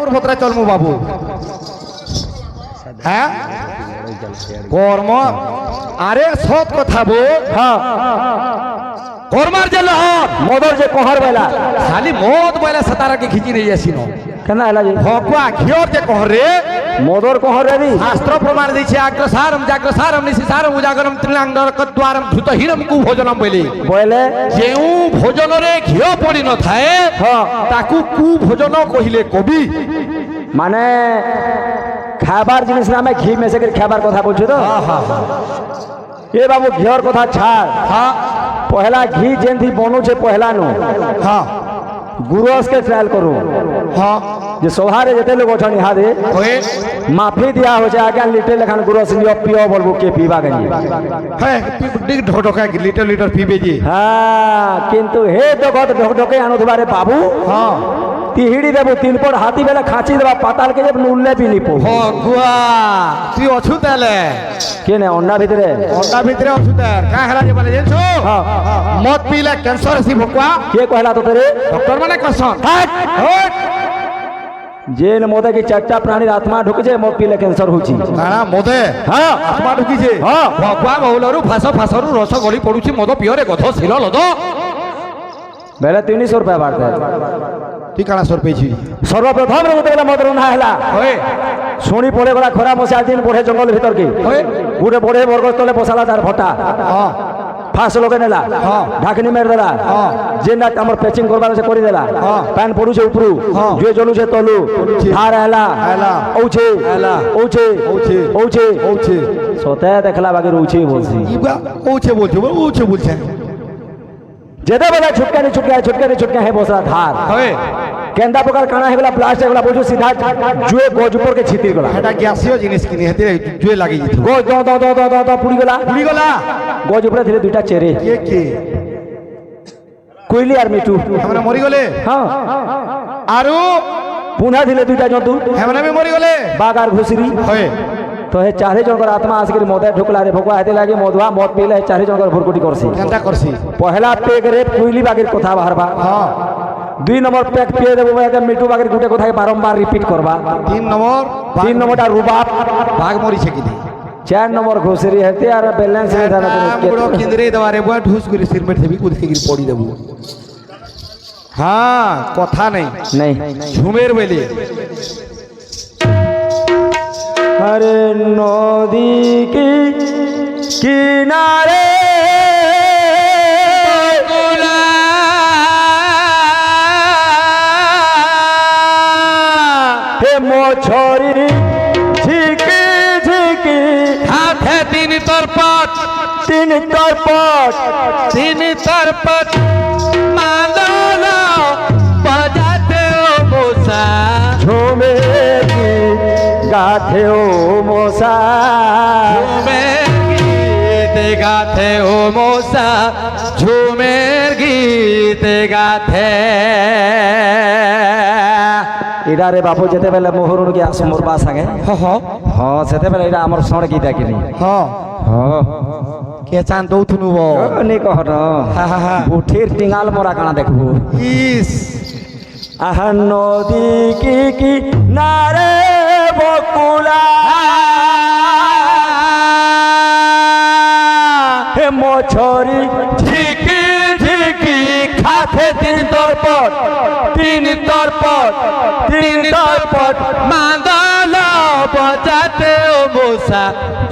ঠাকুর ভদ্রা চলমু বাবু হ্যাঁ কর্ম আরে সৎ কথা বল হ্যাঁ কর্মার যে লহর মদর যে কহর বেলা খালি মদ বলে সতারাকে খিচি নিয়ে আসিন কেন হেলা যে ভকুয়া ঘিওর যে কহর রে মদর কহর রে শাস্ত্র প্রমাণ দিছে আগ্রসারম জাগ্রসারম নিশিসারম উজাগরম ত্রিলাঙ্গরকদ্বারম ধৃতহীনম কু ভোজনম বলি বলে যেউ ভোজনরে ঘিও পড়ি ন থায়ে হ্যাঁ তাকু কু ভোজন কহিলে কবি মানে খাবার জিনিস নামে ঘি মেশে করে খাবার কথা বলছো তো এ বাবু ঘিওর কথা ছাড় হ্যাঁ পহলা ঘি যেমতি বনুছে পহলা নু হ্যাঁ গুরস के ट्रायल करू হ্যাঁ जे सोहारे जेते लोग अछन इहादे ওয়ে माफी दिया हो जाए आगे लिटर लेखान गुरस लियो पियो बोलबो के पीवा गनी হ্যাঁ ডিগ ঢোঢকা লিটার লিটার পিবে জি हां किंतु हे जगत ढोके आनो दुबारे बाबू হ্যাঁ तिहिड़ी देबो तीन पर हाथी बेला खाची देबा पाताल के जब नुल्ले भी निपो ভগুয়া তুই অছু তালে केने अन्ना भितरे অন্ডা ভিতরে অছু তার কা হেলা যে বলে জানছো हां মদ পিলে ক্যান্সার আসি ভকুয়া के कहला तो तेरे ডক্টর মানে কসন हट হট जेन मोदे की चट्टा प्राणी आत्मा ढुक जे मो पीले कैंसर होची কানা মদে हां আত্মা ঢুকিছে হ্যাঁ। ভকুয়া বহুলরু ফাঁসরু রস গলি পড়ুছি মদ পিওরে গধ ছিল লদ बेले 300 रुपया बांटते তুই কানা সর পেয়েছি सर्वप्रथम रे उतेला मद रंधा हैला ওয়ে শুনি পড়ে গলা খরা মশা দিন পড়ে জঙ্গল ভিতর কি ওয়ে গুড়ে পড়ে বরগছ তলে বসালা তার ভটা হ্যাঁ ফাঁস লোকে নেলা হ্যাঁ। ঢাকনি মেরে দেলা হ্যাঁ। যেনা আমার পেচিং করবার আছে করে দেলা হ্যাঁ। প্যান পড়ুছে উপরু হ্যাঁ। জুয়ে জলুছে তলু ধার হেলা হেলা। ঔছে হেলা। ঔছে ঔছে। ঔছে ঔছে। সতে দেখলা বাগে ঔছে বলছি ইবা ওছে বলছো ওছে বলছে যেতে বেলা ছুটকানি হে বসরা ধার হয় কেন্দা প্রকার কানা হেগলা প্লাস্ট হেগলা বলছো সিধা জুয়ে গজ উপর কে ছিতির গলা এটা গ্যাসীয় জিনিস কিনে হেতে জুয়ে লাগি যেত গজ দ পুড়ি গলা পুরি গলা গজ উপরে ধীরে দুইটা চেরে কে কে কোইলি আর মিটু আমরা মরি গলে হ্যাঁ আরু পুনা দিলে দুইটা জন্তু হেমনে আমি মরি গলে বাঘ আর ঘুষরি হয় তো হে চারি জনকর আত্মা আসিকি মদে ঢুকলা রে ভগবা হেতে লাগি মদুয়া মদ পিলে চারি জনকর ভরকুটি করছি কেনটা করছি পহলা পেগ রে কুইলি বাগের কথা বাহারবা হ্যাঁ 2 নম্বর পেগ পিয়ে দেবো একে মিটু বাগের গুটে কথা বারম্বার রিপিট করবা 3 নম্বর 3 নম্বরটা রুবাব বাঘ মরিছে কি 4 নম্বর ঘুষরি হেতে আর ব্যালেন্স রে ধারা বড় কেন্দ্রে দেওয়ারে বড় ঢুস করে সির মে থেবি কুদি থেকে পড়ি দেবো হ্যাঁ কথা নেই नहीं ঝুমের বেলে अरे नदी की किनारे हे मोछरी झिकी झिकी হাতে তিন তরপট तीन तरपट মালালা বাজাতে ও মোসা झूमे की गाथे ओ मोसा ঝুমের গীত গাথে ও মোসা ঝুমের গীত গাথে इरा रे बापू जेते बेले मोहरुन के आस मोर बा संगे हां सेते बेले इरा हमर सण गीता किनी হ্যাঁ हां কে চান দৌথুনু ব নি कहत बुठीर टिंगाल मोरा काना देखबो ইস आह नदी की नारे बकुला हे मोछरी ঝিকি ঝিকি खाथे तीन तरपट মাদালা বাজাতে ও মোসা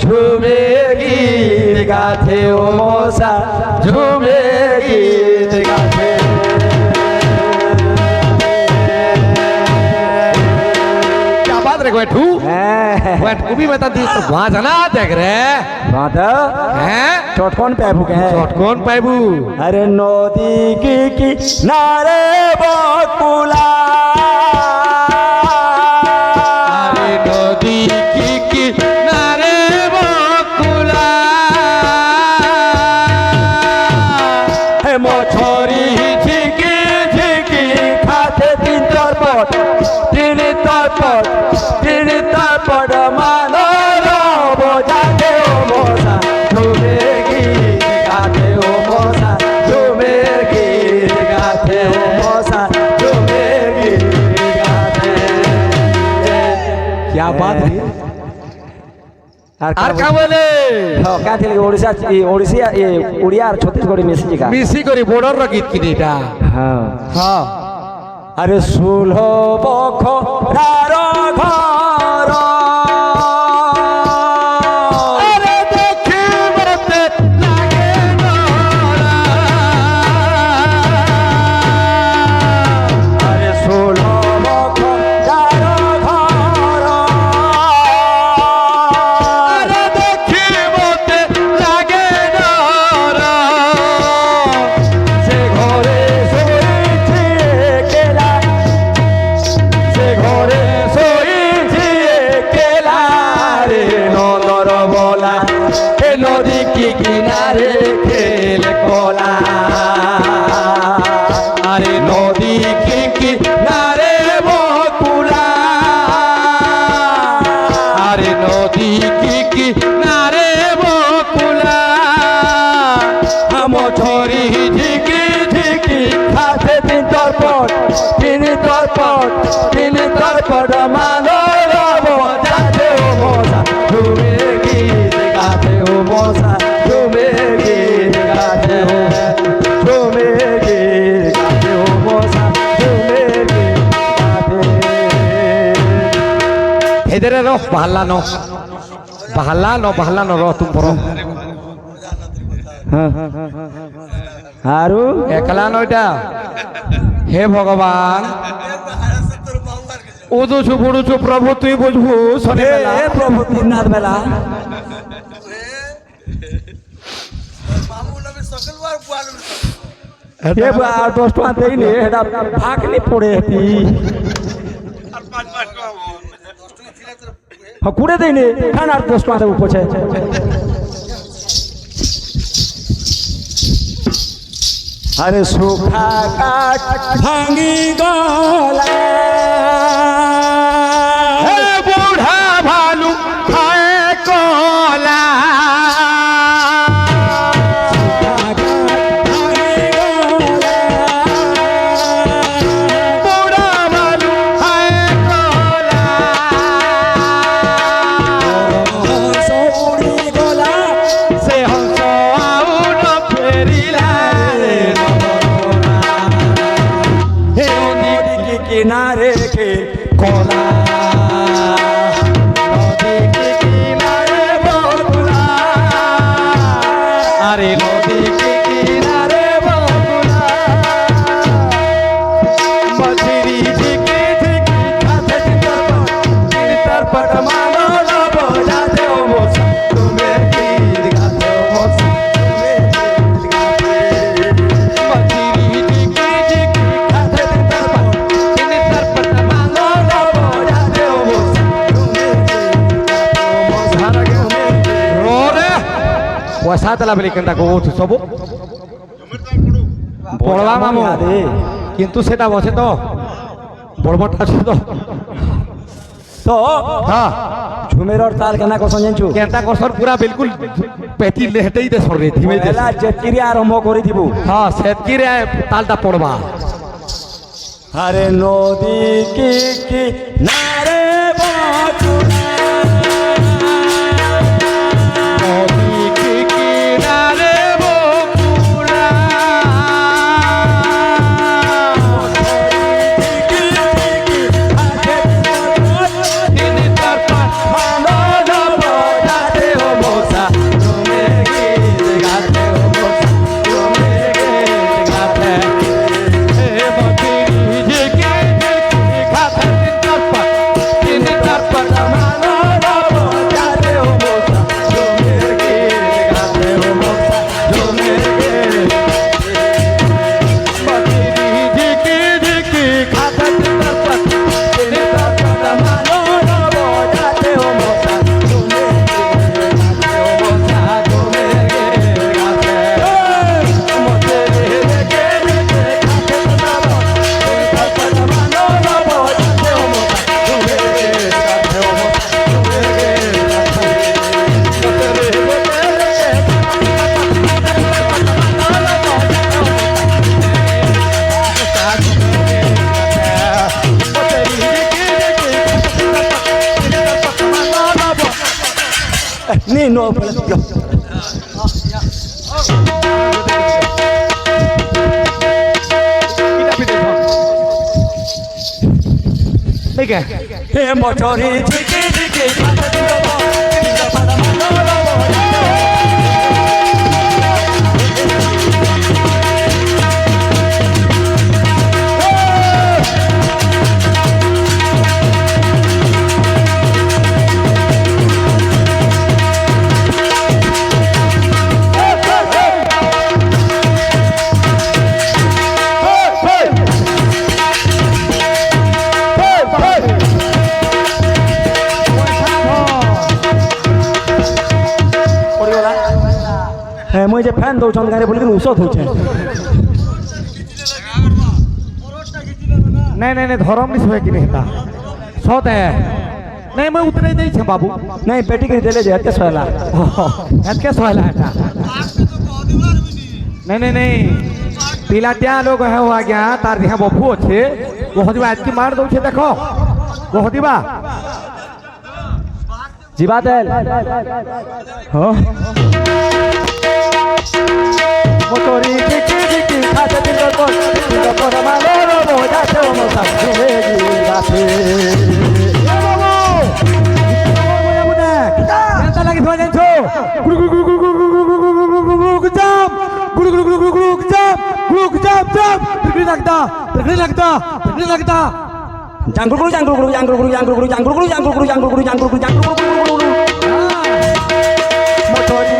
झूमे गीत गाथे ओ मोसा झूमे गीत गाथे क्या बात रे गोठू गोठू भी बता दी तो वहां जाना देख रे बात हैं चटकन पे भूखे कौन पाइबू अरे नदी की नारे बकुला अरे नदी की नारे बकुला हे मोछरी झिकी झिकी खाथे तीन तरपट मानो बोझाते ओ मोसा झूमे गीत गाथे ओ मोसा झूमे गीत गाथे ओ मोसा झूमे गीत गाथे क्या बात है আর আর কা বলে কা থিলে ওড়িশা ওড়িশা ওড়িয়া আর ছত্তিশগড়ি মিশিছি কা মিশি করি বর্ডর র গীত কিনি এটা হ্যাঁ হ্যাঁ আরে সুলহ বখ রার ঘর আরে দেখি মতে লাগে নরা আরে সুলহ বখ রার ঘর আরে দেখি মতে লাগে নরা সে ঘরে শুয়েছি একলা সে ঘরে শুয়েছি একলা রে নদর বলা এ নদী কি কিনারে খেল কলা আরে নদী কি কিনারে বকুলা আরে নদী কি কিনারে বকুলা আম ছড়ি ঝিকি ঝিকি হাতে তিন তরপট মানো রব যাতে ও মশা তুমি গীত গাতে ও মশা তুমি গীত গাতে ও তুমি গীত গাতে ও মশা তুমি গীত গাতে এদের র বাহালা ন র তুম পর আরু একলা নয়টা হে ভগবান উদুছু বুড়ুছু প্রভু তুই বুঝবু শনি বেলা হে প্রভু তিননাথ বেলা হে আর 10 টাকা দেইনি এটা ভাগনি পড়ে হেতি হ্যাঁ কুড়ে দেইনি খান আর 10 টাকা দেবো পছে আরে সুখা কাঠ ভাঙি গলা হে বুড়া ভালু খায় কলা বুড়া ভালু খায় কলা সে হংস আউ ন ফেরিলা রে হে নদী কিনারে কে কলা নদী কি কিনারে বকুলা আরে নদী কি কিনারে বকুলা মছরি ঝিকি ঝিকি খাতে তরপট মানো লব যাতে ও মশা তুমি গীত গাতে ও মশা তুমি গীত গাতে মছরি ঝিকি ঝিকি খাতে তরপট মানো লব যাতে ও মশা তুমি গীত গাতে ও মশা রে পয়সা দেলা বলি কেনটা কହୁଛୁ ସବୁ পড়বা মামু কিন্তু সেটা বসে তো বড় বড় আছে তো তো হ্যাঁ ঝুমেরর তাল কেনা কসন জানছু কেনটা কসর পুরা বিলকুল পেটি লেহটেই দে সরে ধীমে দে এলা যেতিরি আরম্ভ করে দিব হ্যাঁ সেতকি রে তালটা পড়বা আরে নদী কি নারে বকুলা নদী কি কিনারে বকুলা তিনি তরপট মানো লব যাতে ও মশা তুমি গীত গাতে ও মশা তুমি গীত গাতে হে মছরি ঝিকি ঝিকি খাতে তরপট নি নো ফেলে দিও ঠিক আছে হে মচরি ঝিকে ঝিকে হ্যাঁ মুই যে ফ্যান দৌছন গাড়ি বলি ঔষধ হচ্ছে नहीं नहीं नहीं धर्म नहीं सोए कि नहीं था सौत है नहीं मैं उतरे नहीं छे बाबू नहीं पेटी के देले जे हत्या सोला हेत के सोहला है नहीं नहीं नहीं पीला त्या लोग है हुआ गया तार दिहा बफू छे वो हदिबा आज की मार दो छे देखो वो हदिबा जीवा तेल हो मोटोरी टिकी टिकी खाते दिन पर मालो रो मोजा से मो साथे गाथे कैसा लगी थोड़ा जानो गुरु गुरु गुरु गुरु गुरु गुरु गुरु जाम गुरु गुरु गुरु गुरु गुरु जाम जाम बिगड़ी लगता jangur guru motori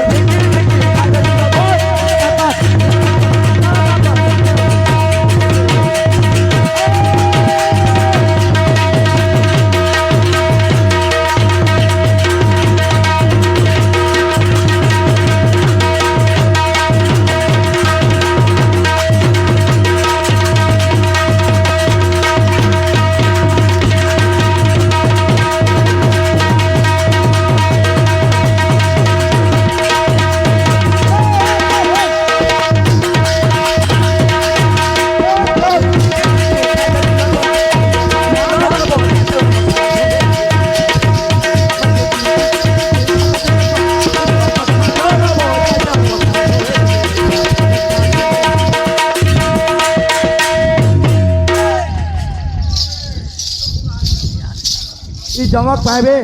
चमक पाए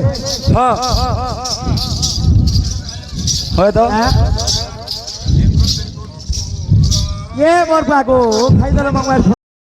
हाँ तो ये मोर पाको खाई दल मंगवार